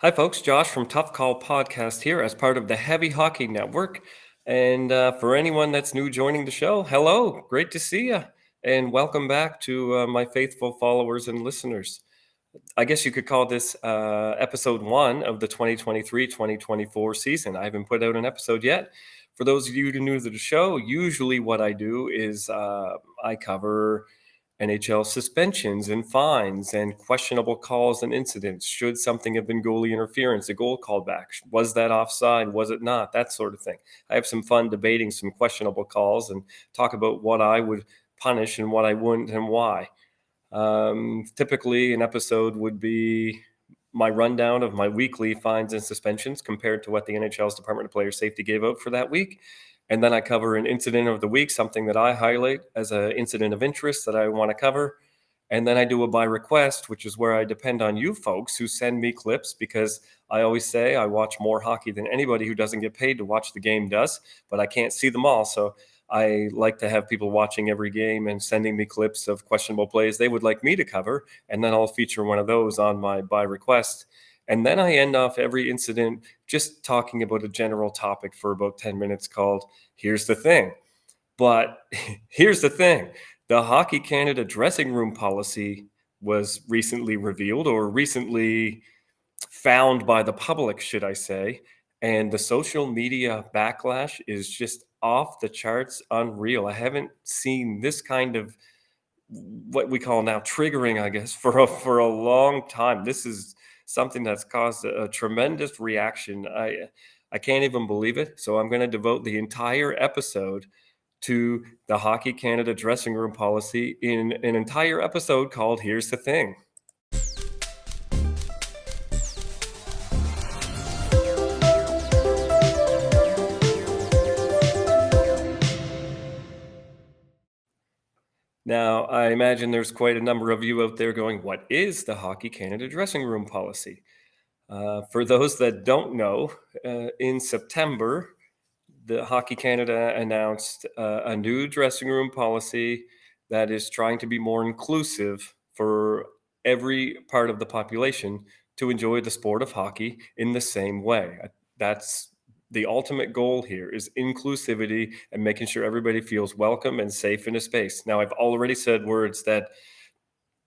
Hi, folks. Josh from Tough Call Podcast here as part of the Heavy Hockey Network. And for anyone that's new joining the show, hello. Great to see you. And welcome back to my faithful followers and listeners. I guess you could call this episode one of the 2023-2024 season. I haven't put out an episode yet. For those of you who are new to the show, usually what I do is I cover NHL suspensions and fines and questionable calls and incidents. Should something have been goalie interference, a goal called back? Was that offside? Was it not? That sort of thing. I have some fun debating some questionable calls and talk about what I would punish and what I wouldn't and why. Typically, an episode would be my rundown of my weekly fines and suspensions compared to what the NHL's Department of Player Safety gave out for that week. And then I cover an incident of the week, something that I highlight as an incident of interest that I want to cover. And then I do a by request, which is where I depend on you folks who send me clips because I always say I watch more hockey than anybody who doesn't get paid to watch the game does, but I can't see them all. So I like to have people watching every game and sending me clips of questionable plays they would like me to cover. And then I'll feature one of those on my by request. And then I end off every incident just talking about a general topic for about 10 minutes called Here's the Thing. But here's the thing, the Hockey Canada dressing room policy was recently revealed or recently found by the public, should I say. And the social media backlash is just off the charts, unreal. I haven't seen this kind of what we call now triggering, I guess, for a long time. This is something that's caused a tremendous reaction. I can't even believe it. So I'm going to devote the entire episode to the Hockey Canada dressing room policy in an entire episode called Here's the Thing. Now, I imagine there's quite a number of you out there going, what is the Hockey Canada dressing room policy? For those that don't know, in September, the Hockey Canada announced a new dressing room policy that is trying to be more inclusive for every part of the population to enjoy the sport of hockey in the same way. That's the ultimate goal here is inclusivity and making sure everybody feels welcome and safe in a space. Now, I've already said words that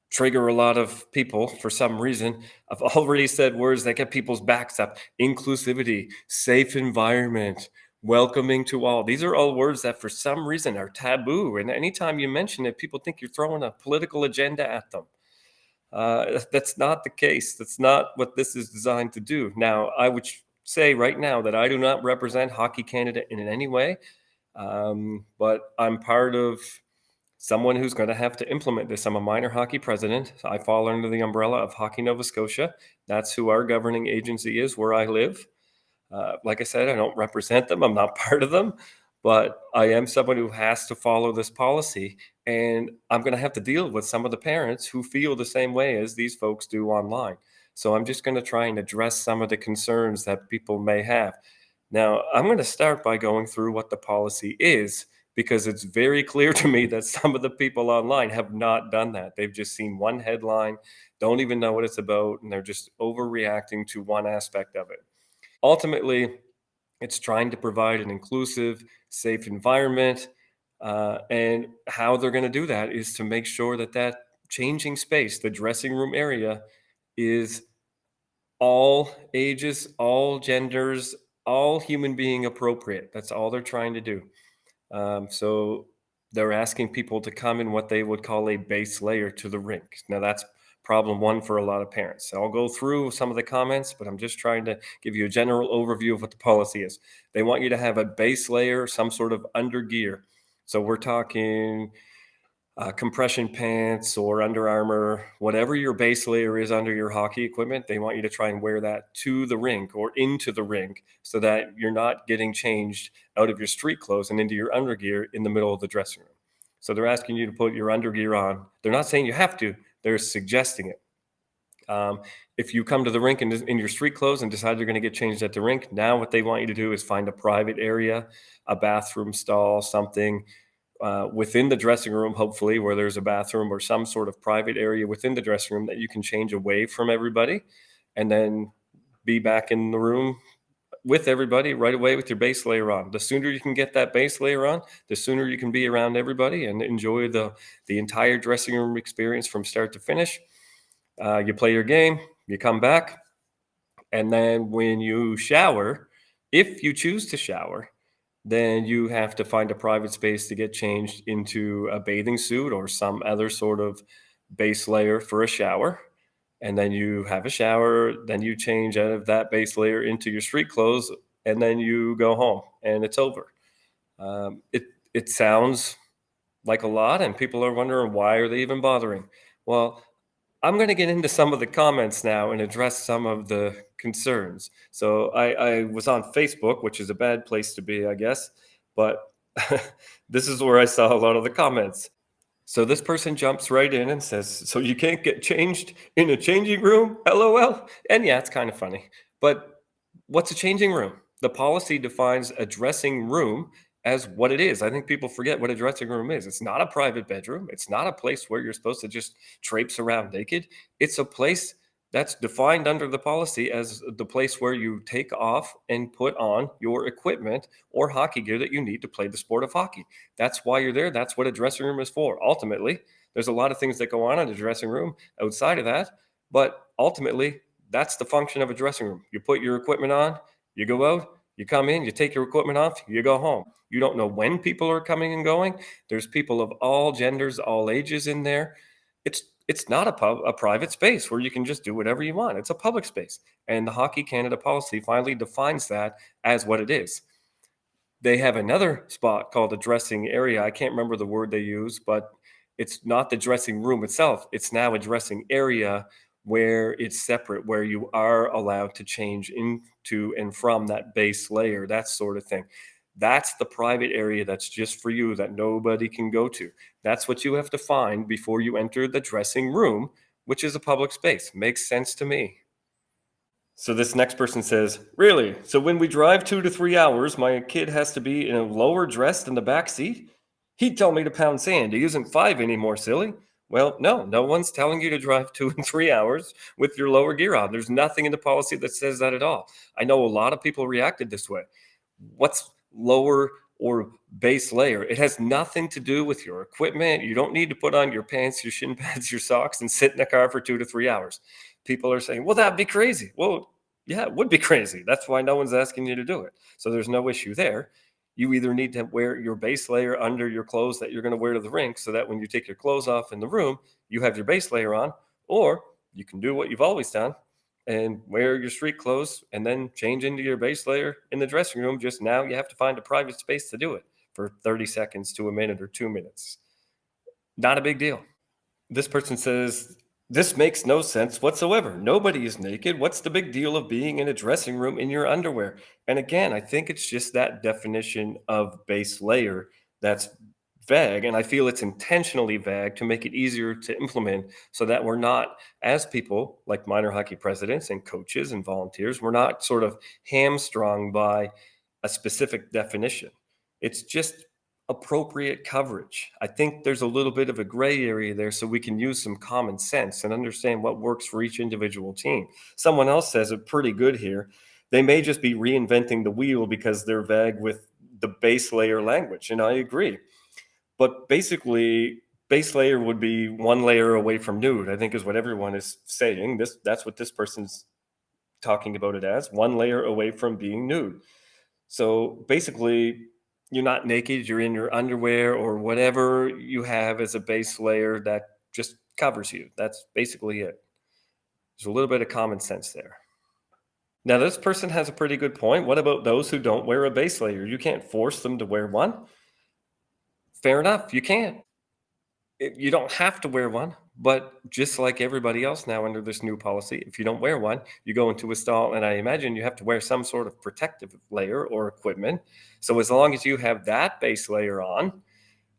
trigger a lot of people for some reason. I've already said words that get people's backs up. Inclusivity, safe environment, welcoming to all. These are all words that for some reason are taboo. And anytime you mention it, people think you're throwing a political agenda at them. That's not the case. That's not what this is designed to do. Now, I would say right now that I do not represent Hockey Canada in any way, but I'm part of someone who's going to have to implement this. I'm a minor hockey president. I fall under the umbrella of Hockey Nova Scotia. That's who our governing agency is where I live. Like I said, I don't represent them. I'm not part of them, but I am someone who has to follow this policy. And I'm going to have to deal with some of the parents who feel the same way as these folks do online. So I'm just going to try and address some of the concerns that people may have. Now, I'm going to start by going through what the policy is because it's very clear to me that some of the people online have not done that. They've just seen one headline, don't even know what it's about, and they're just overreacting to one aspect of it. Ultimately, it's trying to provide an inclusive, safe environment. And how they're going to do that is to make sure that that changing space, the dressing room area, is all ages, all genders, all human being appropriate. That's all they're trying to do. So they're asking people to come in what they would call a base layer to the rink. Now, that's problem one for a lot of parents. So I'll go through some of the comments, but I'm just trying to give you a general overview of what the policy is. They want you to have a base layer, some sort of undergear. So we're talking compression pants or Under Armour, whatever your base layer is under your hockey equipment, they want you to try and wear that to the rink or into the rink so that you're not getting changed out of your street clothes and into your undergear in the middle of the dressing room. So they're asking you to put your undergear on. They're not saying you have to, they're suggesting it. If you come to the rink in your street clothes and decide you're going to get changed at the rink, now what they want you to do is find a private area, a bathroom stall, something within the dressing room, hopefully, where there's a bathroom or some sort of private area within the dressing room that you can change away from everybody. And then be back in the room with everybody right away with your base layer on. The sooner you can get that base layer on, the sooner you can be around everybody and enjoy the entire dressing room experience from start to finish. You play your game, you come back, and then when you shower, if you choose to shower, then you have to find a private space to get changed into a bathing suit or some other sort of base layer for a shower. And then you have a shower, then you change out of that base layer into your street clothes, and then you go home and it's over. It sounds like a lot, and people are wondering why are they even bothering? Well, I'm going to get into some of the comments now and address some of the concerns. So I was on Facebook, which is a bad place to be, I guess, but this is where I saw a lot of the comments. So this person jumps right in and says, "So you can't get changed in a changing room? LOL." And yeah, it's kind of funny. But what's a changing room? The policy defines a dressing room as what it is. I think people forget what a dressing room is. It's not a private bedroom. It's not a place where you're supposed to just traipse around naked. It's a place that's defined under the policy as the place where you take off and put on your equipment or hockey gear that you need to play the sport of hockey. That's why you're there. That's what a dressing room is for. Ultimately, there's a lot of things that go on in a dressing room outside of that, but ultimately, that's the function of a dressing room. You put your equipment on, you go out, you come in, you take your equipment off, you go home. You don't know when people are coming and going. There's people of all genders, all ages in there. It's not a private space where you can just do whatever you want. It's a public space. And the Hockey Canada policy finally defines that as what it is. They have another spot called a dressing area. I can't remember the word they use, but it's not the dressing room itself. It's now a dressing area where it's separate, where you are allowed to change into and from that base layer, that sort of thing. That's the private area that's just for you that nobody can go to. That's what you have to find before you enter the dressing room, which is a public space. Makes sense to me. So this next person says, "Really? So when we drive 2 to 3 hours, my kid has to be in a lower dress than the back seat? He'd tell me to pound sand. He isn't 5 anymore, silly." Well, no, no one's telling you to drive 2 and 3 hours with your lower gear on. There's nothing in the policy that says that at all. I know a lot of people reacted this way. What's lower or base layer? It has nothing to do with your equipment. You don't need to put on your pants, your shin pads, your socks, and sit in the car for 2 to 3 hours. People are saying, well, that'd be crazy. Well, yeah, it would be crazy. That's why no one's asking you to do it. So there's no issue there. You either need to wear your base layer under your clothes that you're going to wear to the rink so that when you take your clothes off in the room, you have your base layer on, or you can do what you've always done and wear your street clothes and then change into your base layer in the dressing room. Just now you have to find a private space to do it for 30 seconds to a minute or 2 minutes. Not a big deal. This person says, "This makes no sense whatsoever. Nobody is naked. What's the big deal of being in a dressing room in your underwear?" And again, I think it's just that definition of base layer that's vague. And I feel it's intentionally vague to make it easier to implement so that we're not, as people like minor hockey presidents and coaches and volunteers, we're not sort of hamstrung by a specific definition. It's just appropriate coverage. I think there's a little bit of a gray area there so we can use some common sense and understand what works for each individual team. Someone else says it pretty good here. They may just be reinventing the wheel because they're vague with the base layer language. And I agree. But basically, base layer would be one layer away from nude, I think is what everyone is saying. That's what this person's talking about it as, one layer away from being nude. So basically, you're not naked, you're in your underwear or whatever you have as a base layer that just covers you. That's basically it. There's a little bit of common sense there. Now, this person has a pretty good point. What about those who don't wear a base layer? You can't force them to wear one. Fair enough, you can't. You don't have to wear one, but just like everybody else now under this new policy, if you don't wear one, you go into a stall, and I imagine you have to wear some sort of protective layer or equipment. So as long as you have that base layer on,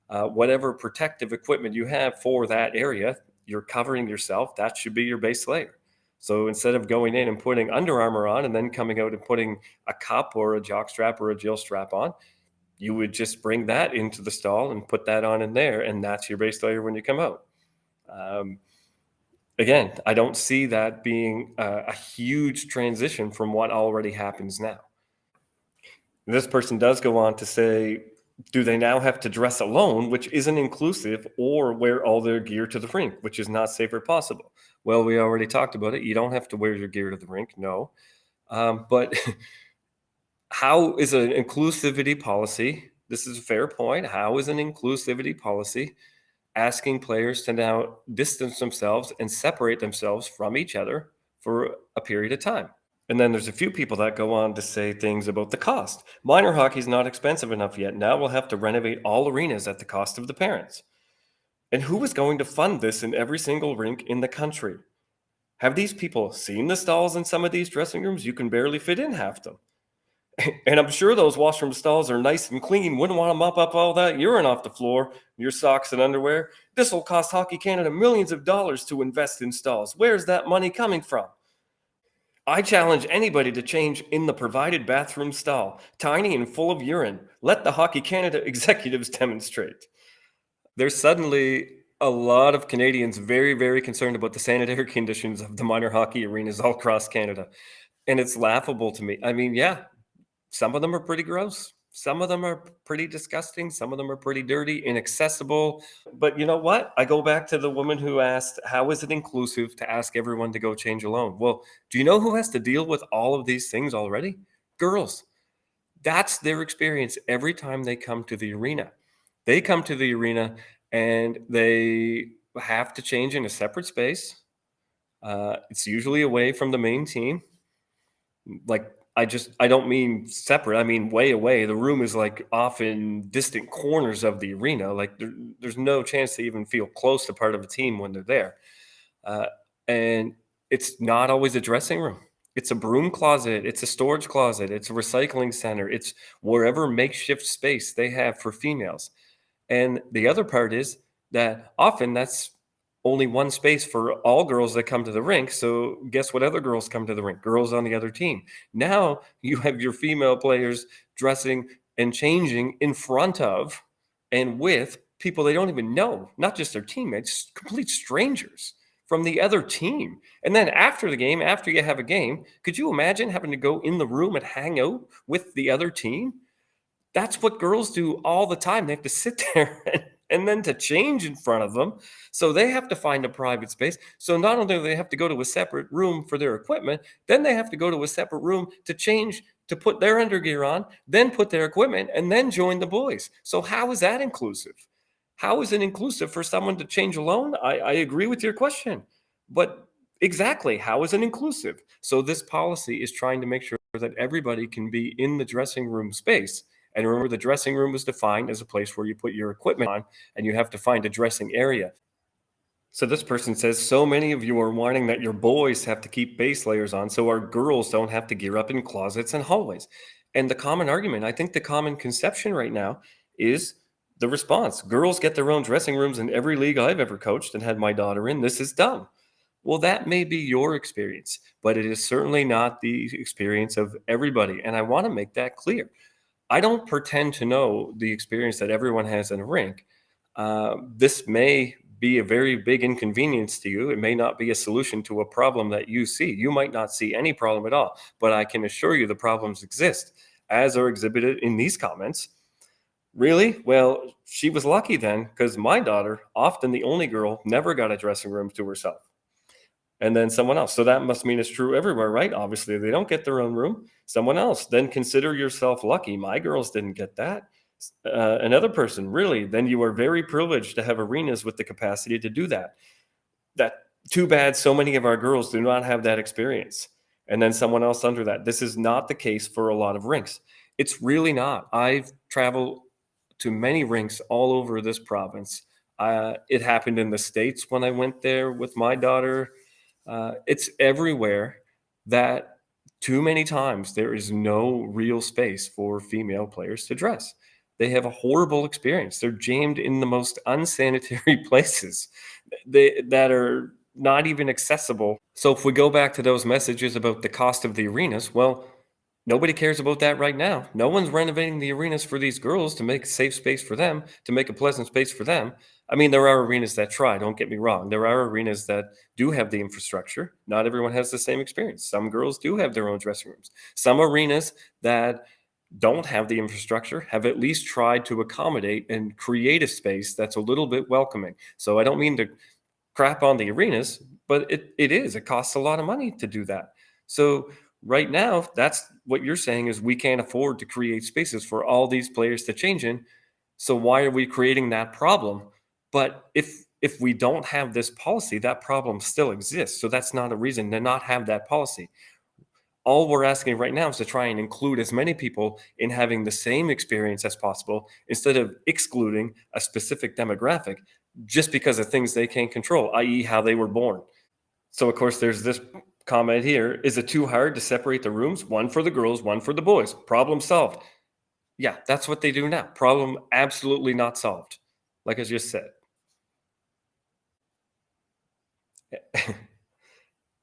whatever protective equipment you have for that area, you're covering yourself. That should be your base layer. So instead of going in and putting Under Armour on and then coming out and putting a cup or a jock strap or a Jill strap on, you would just bring that into the stall and put that on in there, and that's your base layer when you come out. Um, Again, I don't see that being a huge transition from what already happens now. This person does go on to say, do they now have to dress alone, which isn't inclusive, or wear all their gear to the rink, which is not safe or possible? Well, we already talked about it. You don't have to wear your gear to the rink, no. But how is an inclusivity policy? This is a fair point. How is an inclusivity policy asking players to now distance themselves and separate themselves from each other for a period of time? And then there's a few people that go on to say things about the cost. Minor hockey is not expensive enough yet. Now we'll have to renovate all arenas at the cost of the parents. And who is going to fund this in every single rink in the country? Have these people seen the stalls in some of these dressing rooms? You can barely fit in half them. And I'm sure those washroom stalls are nice and clean. Wouldn't want to mop up all that urine off the floor, your socks and underwear. This will cost Hockey Canada millions of dollars to invest in stalls. Where's that money coming from? I challenge anybody to change in the provided bathroom stall, tiny and full of urine. Let the Hockey Canada executives demonstrate. There's suddenly a lot of Canadians very, very concerned about the sanitary conditions of the minor hockey arenas all across Canada. And it's laughable to me. I mean, yeah, some of them are pretty gross. Some of them are pretty disgusting. Some of them are pretty dirty, inaccessible. But you know what? I go back to the woman who asked, how is it inclusive to ask everyone to go change alone? Well, do you know who has to deal with all of these things already? Girls. That's their experience every time they come to the arena. They come to the arena and they have to change in a separate space. It's usually away from the main team. Like, I don't mean separate, I mean way away. The room is, like, off in distant corners of the arena, like, there's no chance to even feel close to part of a team when they're there, uh, and it's not always a dressing room. It's a broom closet, it's a storage closet, it's a recycling center, it's wherever makeshift space they have for females. And the other part is that often that's only one space for all girls that come to the rink. So guess what other girls come to the rink? Girls on the other team. Now you have your female players dressing and changing in front of and with people they don't even know, not just their teammates, complete strangers from the other team. And then after the game, after you have a game, could you imagine having to go in the room and hang out with the other team? That's what girls do all the time. They have to sit there and then to change in front of them. So they have to find a private space. So not only do they have to go to a separate room for their equipment, then they have to go to a separate room to change, to put their undergear on, then put their equipment, and then join the boys. So how is that inclusive? How is it inclusive for someone to change alone? I agree with your question, but exactly, how is it inclusive? So this policy is trying to make sure that everybody can be in the dressing room space. And remember, the dressing room is defined as a place where you put your equipment on, and you have to find a dressing area. So this person says, so many of you are wanting that your boys have to keep base layers on so our girls don't have to gear up in closets and hallways. And the common argument, I think the common conception right now is the response. Girls get their own dressing rooms in every league I've ever coached and had my daughter in. This is dumb. Well, that may be your experience, but it is certainly not the experience of everybody. And I want to make that clear. I don't pretend to know the experience that everyone has in a rink. This may be a very big inconvenience to you. It may not be a solution to a problem that you see. You might not see any problem at all, but I can assure you the problems exist, as are exhibited in these comments. Really? Well, she was lucky then, because my daughter, often the only girl, never got a dressing room to herself. And then someone else. So that must mean it's true everywhere, right? Obviously, they don't get their own room. Someone else. Then consider yourself lucky. My girls didn't get that. Another person, really, then you are very privileged to have arenas with the capacity to do that. That too bad so many of our girls do not have that experience. And then someone else under that. This is not the case for a lot of rinks. It's really not. I've traveled to many rinks all over this province. It happened in the States when I went there with my daughter. It's everywhere that too many times there is no real space for female players to dress. They have a horrible experience. They're jammed in the most unsanitary places that are not even accessible. So if we go back to those messages about the cost of the arenas, well, nobody cares about that right now. No one's renovating the arenas for these girls to make a safe space for them, to make a pleasant space for them. I mean, there are arenas that try, don't get me wrong. There are arenas that do have the infrastructure. Not everyone has the same experience. Some girls do have their own dressing rooms. Some arenas that don't have the infrastructure have at least tried to accommodate and create a space that's a little bit welcoming. So I don't mean to crap on the arenas, but it costs a lot of money to do that. So right now, that's what you're saying is we can't afford to create spaces for all these players to change in. So why are we creating that problem? But if we don't have this policy, that problem still exists. So that's not a reason to not have that policy. All we're asking right now is to try and include as many people in having the same experience as possible instead of excluding a specific demographic just because of things they can't control, i.e., how they were born. So, of course, there's this comment here. Is it too hard to separate the rooms? One for the girls, one for the boys. Problem solved. Yeah, that's what they do now. Problem absolutely not solved, like I just said.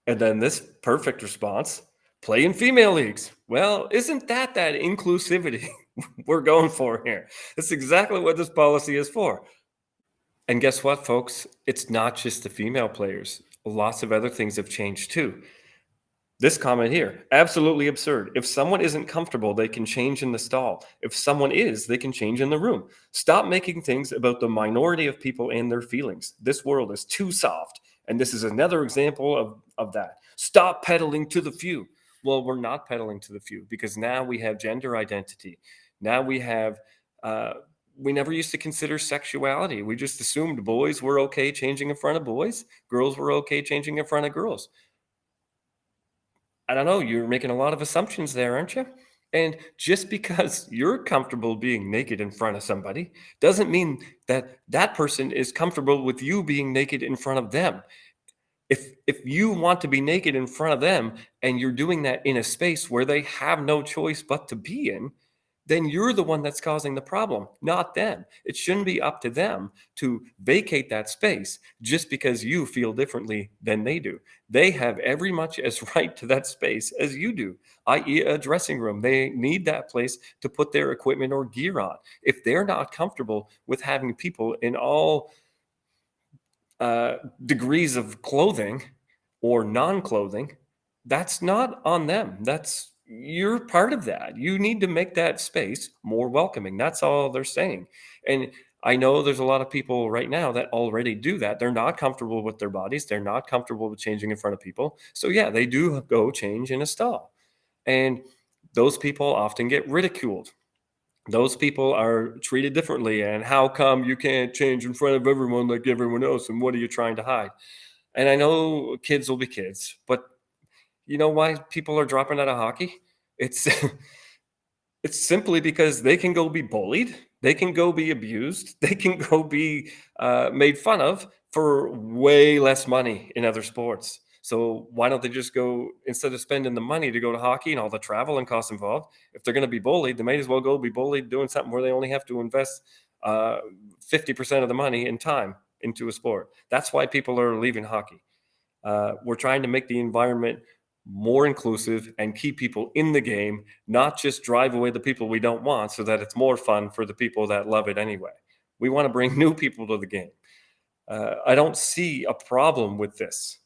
And then this perfect response, play in female leagues. Well, isn't that inclusivity we're going for here? That's exactly what this policy is for. And guess what, folks? It's not just the female players. Lots of other things have changed too. This comment here, absolutely absurd. If someone isn't comfortable, they can change in the stall. If someone is, they can change in the room. Stop making things about the minority of people and their feelings. This world is too soft. And this is another example of that. Stop peddling to the few. Well, we're not peddling to the few because now we have gender identity. Now we have, we never used to consider sexuality. We just assumed boys were okay changing in front of boys, girls were okay changing in front of girls. I don't know, you're making a lot of assumptions there, aren't you? And just because you're comfortable being naked in front of somebody doesn't mean that that person is comfortable with you being naked in front of them. If you want to be naked in front of them and you're doing that in a space where they have no choice but to be in, then you're the one that's causing the problem, not them. It shouldn't be up to them to vacate that space just because you feel differently than they do. They have every much as right to that space as you do, i.e., a dressing room. They need that place to put their equipment or gear on. If they're not comfortable with having people in all degrees of clothing or non-clothing, that's not on them. That's you're part of that. You need to make that space more welcoming. That's all they're saying. And I know there's a lot of people right now that already do that. They're not comfortable with their bodies. They're not comfortable with changing in front of people. So yeah, they do go change in a stall. And those people often get ridiculed. Those people are treated differently. And how come you can't change in front of everyone like everyone else? And what are you trying to hide? And I know kids will be kids, but you know why people are dropping out of hockey? It's it's simply because they can go be bullied, they can go be abused, they can go be made fun of for way less money in other sports. So why don't they just go instead of spending the money to go to hockey and all the travel and costs involved? If they're going to be bullied, they might as well go be bullied doing something where they only have to invest uh, 50% of the money in time into a sport. That's why people are leaving hockey. We're trying to make the environment more inclusive and keep people in the game, not just drive away the people we don't want so that it's more fun for the people that love it anyway. We want to bring new people to the game. I don't see a problem with this.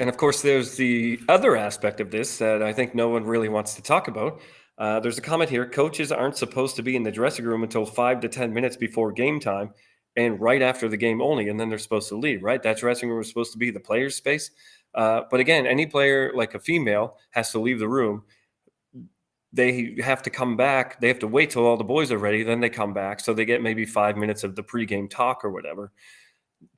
And of course, there's the other aspect of this that I think no one really wants to talk about. There's a comment here coaches aren't supposed to be in the dressing room until 5 to 10 minutes before game time and right after the game only. And then they're supposed to leave, right? That dressing room is supposed to be the player's space. But again, any player like a female has to leave the room. They have to come back. They have to wait till all the boys are ready. Then they come back. So they get maybe 5 minutes of the pregame talk or whatever.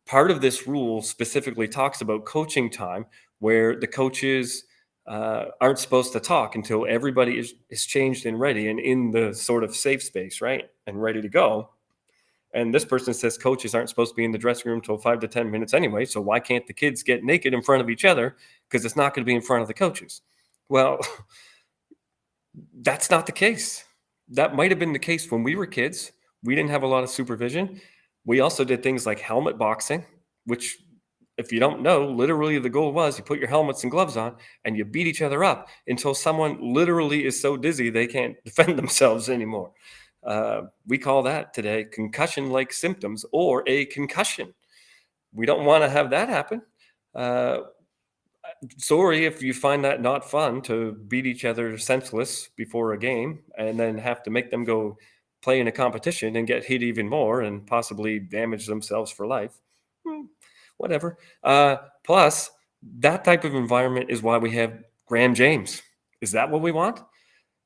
Part of this rule specifically talks about coaching time where the coaches aren't supposed to talk until everybody is changed and ready and in the sort of safe space, right? And ready to go. And this person says coaches aren't supposed to be in the dressing room until 5 to 10 minutes anyway. So why can't the kids get naked in front of each other? Because it's not going to be in front of the coaches. Well, that's not the case. That might have been the case when we were kids. We didn't have a lot of supervision. We also did things like helmet boxing, which, if you don't know, literally the goal was you put your helmets and gloves on and you beat each other up until someone literally is so dizzy they can't defend themselves anymore. We call that today concussion-like symptoms or a concussion. We don't want to have that happen. Uh, Sorry if you find that not fun to beat each other senseless before a game and then have to make them go play in a competition and get hit even more and possibly damage themselves for life. Hmm, Whatever. Plus, that type of environment is why we have Graham James. Is that what we want?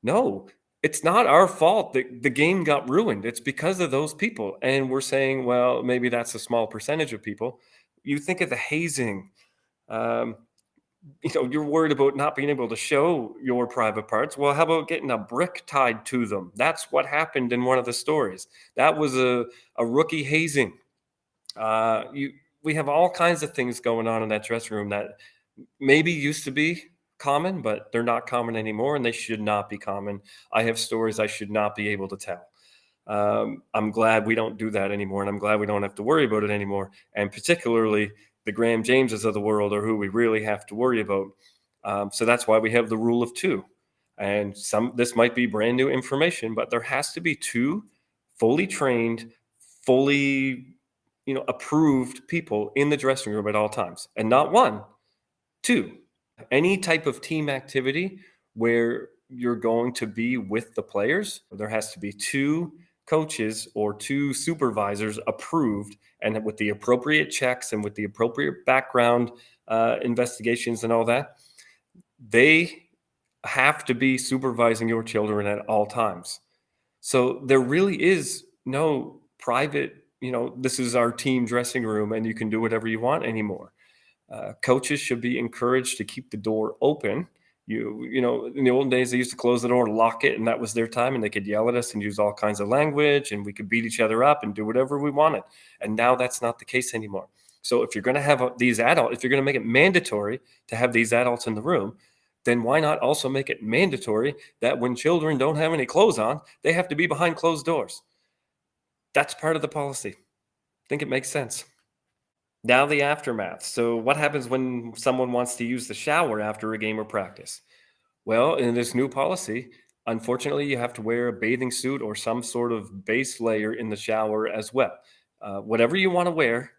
No, it's not our fault that the game got ruined. It's because of those people. And we're saying, well, maybe that's a small percentage of people. You think of the hazing. Um, you're worried about not being able to show your private parts. Well, how about getting a brick tied to them? That's what happened in one of the stories. That was a rookie hazing. You We have all kinds of things going on in that dressing room that maybe used to be common, but they're not common anymore, and they should not be common. I have stories I should not be able to tell. I'm glad we don't do that anymore, and I'm glad we don't have to worry about it anymore. And particularly, the Graham Jameses of the world are who we really have to worry about. So that's why we have the rule of two. And this might be brand new information, but there has to be two fully trained, fully approved people in the dressing room at all times, and not one, two. Any type of team activity where you're going to be with the players, there has to be two coaches or two supervisors approved and with the appropriate checks and with the appropriate background investigations and all that. They have to be supervising your children at all times. So there really is no private, this is our team dressing room and you can do whatever you want anymore. Coaches should be encouraged to keep the door open. In the old days, they used to close the door, lock it, and that was their time. And they could yell at us and use all kinds of language, and we could beat each other up and do whatever we wanted. And now that's not the case anymore. So if you're going to have these adults, if you're going to make it mandatory to have these adults in the room, then why not also make it mandatory that when children don't have any clothes on, they have to be behind closed doors? That's part of the policy. I think it makes sense. Now the aftermath. So what happens when someone wants to use the shower after a game or practice? Well, in this new policy, unfortunately, you have to wear a bathing suit or some sort of base layer in the shower as well. Whatever you want to wear,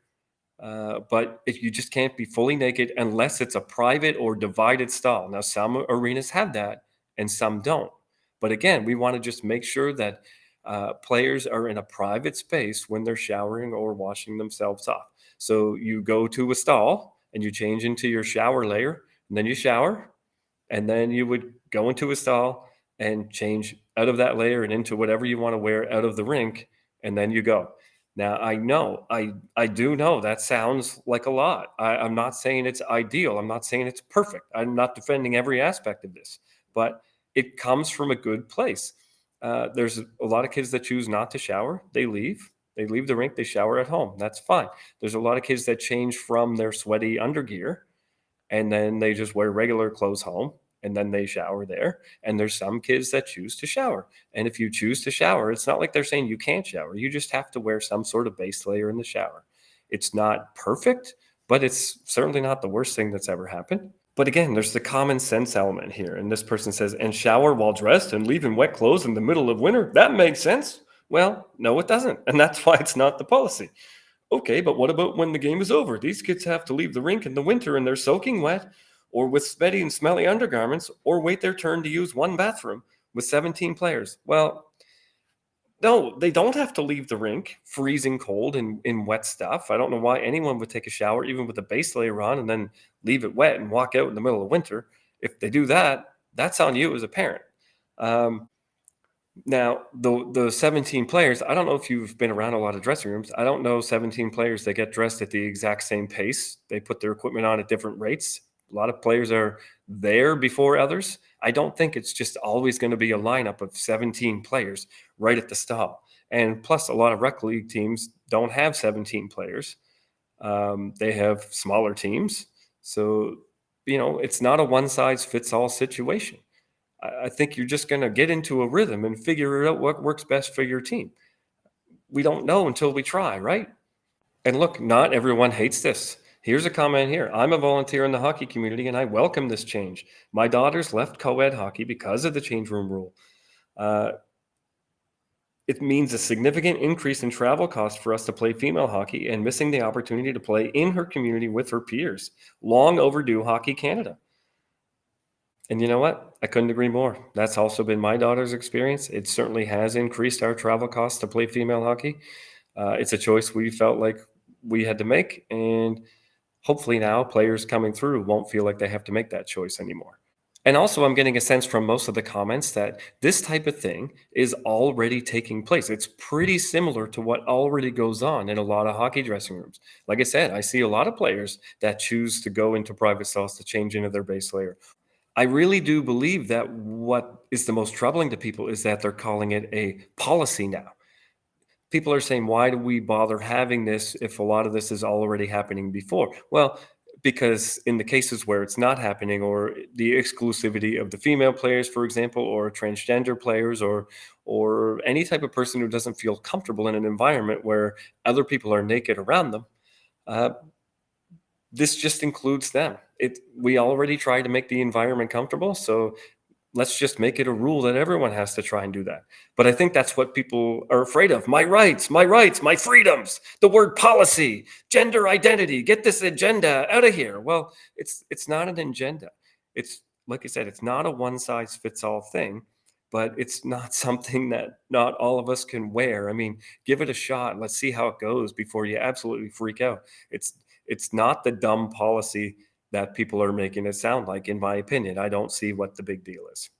but if you just can't be fully naked unless it's a private or divided stall. Now, some arenas have that and some don't. But again, we want to just make sure that players are in a private space when they're showering or washing themselves off. So you go to a stall and you change into your shower layer, and then you shower, and then you would go into a stall and change out of that layer and into whatever you want to wear out of the rink, and then you go. Now I do know that sounds like a lot. I'm not saying it's ideal. I'm not saying it's perfect. I'm not defending every aspect of this, but it comes from a good place. There's a lot of kids that choose not to shower. They leave. They leave the rink. They shower at home. That's fine. There's a lot of kids that change from their sweaty undergear and then they just wear regular clothes home and then they shower there. And there's some kids that choose to shower. And if you choose to shower, it's not like they're saying you can't shower. You just have to wear some sort of base layer in the shower. It's not perfect, but it's certainly not the worst thing that's ever happened. But again, there's the common sense element here. And this person says, and shower while dressed and leave in wet clothes in the middle of winter. That makes sense. Well, no, it doesn't. And that's why it's not the policy. Okay, but what about when the game is over? These kids have to leave the rink in the winter and they're soaking wet or with sweaty and smelly undergarments or wait their turn to use one bathroom with 17 players. Well, no, they don't have to leave the rink freezing cold and in wet stuff. I don't know why anyone would take a shower, even with a base layer on, and then leave it wet and walk out in the middle of winter. If they do that, that's on you as a parent. Um, Now, the 17 players, I don't know if you've been around a lot of dressing rooms. I don't know 17 players that get dressed at the exact same pace. They put their equipment on at different rates. A lot of players are there before others. I don't think it's just always going to be a lineup of 17 players right at the stop. And plus, a lot of rec league teams don't have 17 players. They have smaller teams. So, it's not a one size fits all situation. I think you're just going to get into a rhythm and figure out what works best for your team. We don't know until we try, right? And look, not everyone hates this. Here's a comment here. I'm a volunteer in the hockey community and I welcome this change. My daughters left co ed hockey because of the change room rule. Uh, It means a significant increase in travel costs for us to play female hockey and missing the opportunity to play in her community with her peers. Long overdue, Hockey Canada. And you know what? I couldn't agree more. That's also been my daughter's experience. It certainly has increased our travel costs to play female hockey. It's a choice we felt like we had to make. And hopefully now players coming through won't feel like they have to make that choice anymore. And also, I'm getting a sense from most of the comments that this type of thing is already taking place. It's pretty similar to what already goes on in a lot of hockey dressing rooms. Like I said, I see a lot of players that choose to go into private cells to change into their base layer. I really do believe that what is the most troubling to people is that they're calling it a policy now. People are saying, why do we bother having this if a lot of this is already happening before? Well, because in the cases where it's not happening, or the exclusivity of the female players, for example, or transgender players, or any type of person who doesn't feel comfortable in an environment where other people are naked around them, uh, this just includes them. We already try to make the environment comfortable, so let's just make it a rule that everyone has to try and do that. But I think that's what people are afraid of. My rights, my freedoms, the word policy, gender identity, get this agenda out of here. Well, it's not an agenda. It's like I said, it's not a one size fits all thing, but it's not something that not all of us can wear. I mean, give it a shot. Let's see how it goes before you absolutely freak out. It's not the dumb policy that people are making it sound like, in my opinion. I don't see what the big deal is.